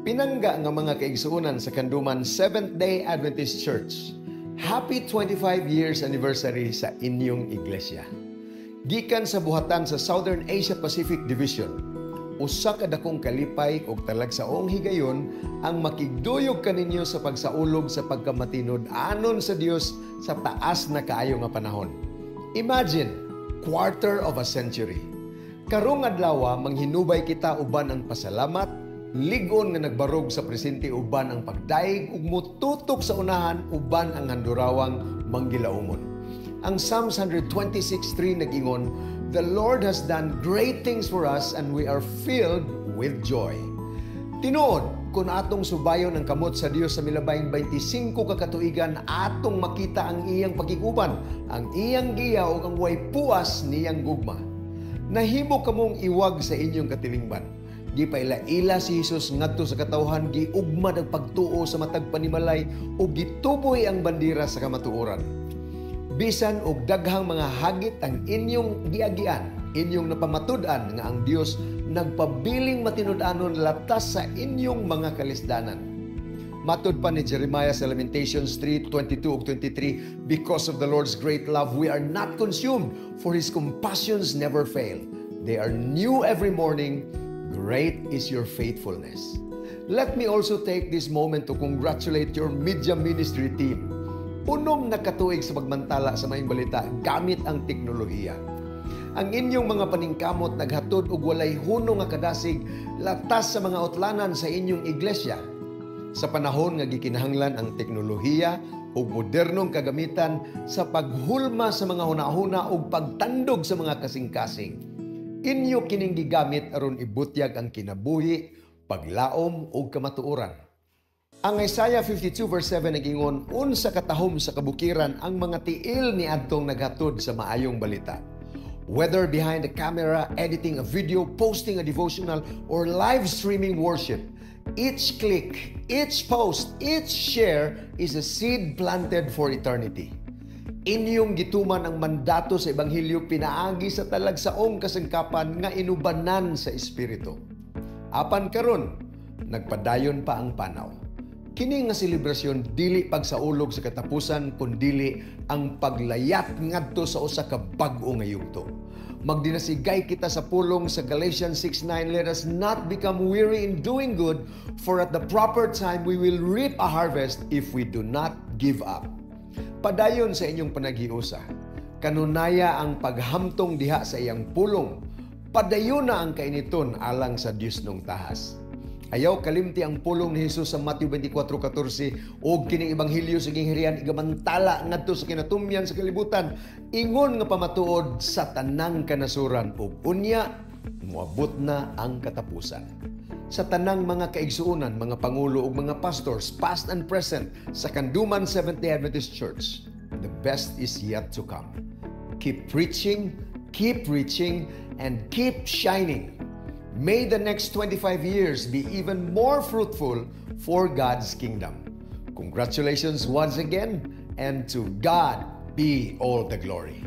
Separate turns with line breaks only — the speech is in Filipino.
Pinangga nga mga kaigsuonan sa kanduman Seventh-day Adventist Church. Happy 25 years anniversary sa inyong iglesia. Gikan sa buhatan sa Southern Asia Pacific Division, usa ka dakong kalipay ug talagsaong higayon ang makigduyog kaninyo sa pagsaulog sa pagkamatinod anon sa Dios sa taas na kaayo nga panahon. Imagine, quarter of a century. Karong adlaw manghinubay kita uban ang pasalamat, ligon nga nagbarog sa presente uban ang pagdaig ug mututok sa unahan uban ang handurawang manggilaumon. Ang Psalms 126:3 nag-ingon, "The Lord has done great things for us and we are filled with joy." Tinuod, kung atong subayon ang kamot sa Dios sa milabayng 25 ka katuigan, atong makita ang iyang pagikuban, ang iyang giya ug ang way puas niyang gugma. Nahimo kamong iwag sa inyong katilingban. Gipaila-ila si Jesus ngadto sa katawhan, giugmad ang pagtuo sa matag panimalay ug gituboy ang bandera sa kamatuoran. Bisan og daghang mga hagit ang inyong giagian, inyong napamatud-an nga ang Dios nagpabiling matinud-anon latas sa inyong mga kalisdanan. Matud pa ni Jeremiah sa Lamentations 3:22 ug 23, "Because of the Lord's great love, we are not consumed, for His compassions never fail. They are new every morning. Great is your faithfulness." Let me also take this moment to congratulate your media ministry team. Unom na katuig sa pagmantala sa maayong balita gamit ang teknolohiya. Ang inyong mga paningkamot naghatod og walay hunong nga kadasig latas sa mga utlanan sa inyong iglesia. Sa panahon nga gikinahanglan ang teknolohiya ug modernong kagamitan sa paghulma sa mga hunahuna ug pagtandog sa mga kasing-kasing, inyo kining gigamit aron ibutyag ang kinabuhi, paglaom ug kamatuoran. Ang Isaiah 52:7 nagingon, "Unsa katahom sa kabukiran ang mga tiil ni adtong naghatod sa maayong balita." Whether behind the camera, editing a video, posting a devotional, or live streaming worship, each click, each post, each share is a seed planted for eternity. Inyong gituman ang mandato sa Ebanghelyo pinaagi sa talagsaong kasangkapan nga inubanan sa Espiritu. Apan karon, nagpadayon pa ang panaw. Kini nga selebrasyon dili pagsaulog sa katapusan kundi ang paglayat ngadto sa usa ka bag-o nga yugto. Magdinasigay kita sa pulong sa Galatians 6:9, "Let us not become weary in doing good, for at the proper time we will reap a harvest if we do not give up." Padayon sa inyong panaghiusa. Kanunaya ang paghamtong diha sa iyang pulong. Padayon na ang kainiton alang sa Dios nung tahas. Ayaw kalimti ang pulong ni Jesus sa Matthew 24:14 o kining ebanghelyo sa gingharian igamantala ngadto sa kinatumyan sa kalibutan, ingon nga pamatuod sa tanang kanasuran ug unya moabot na ang katapusan. Sa tanang mga kaigsuonan, mga pangulo ug mga pastors, past and present sa Kanduman Seventh-day Adventist Church, the best is yet to come. Keep preaching, keep reaching, and keep shining. May the next 25 years be even more fruitful for God's kingdom. Congratulations once again, and to God be all the glory.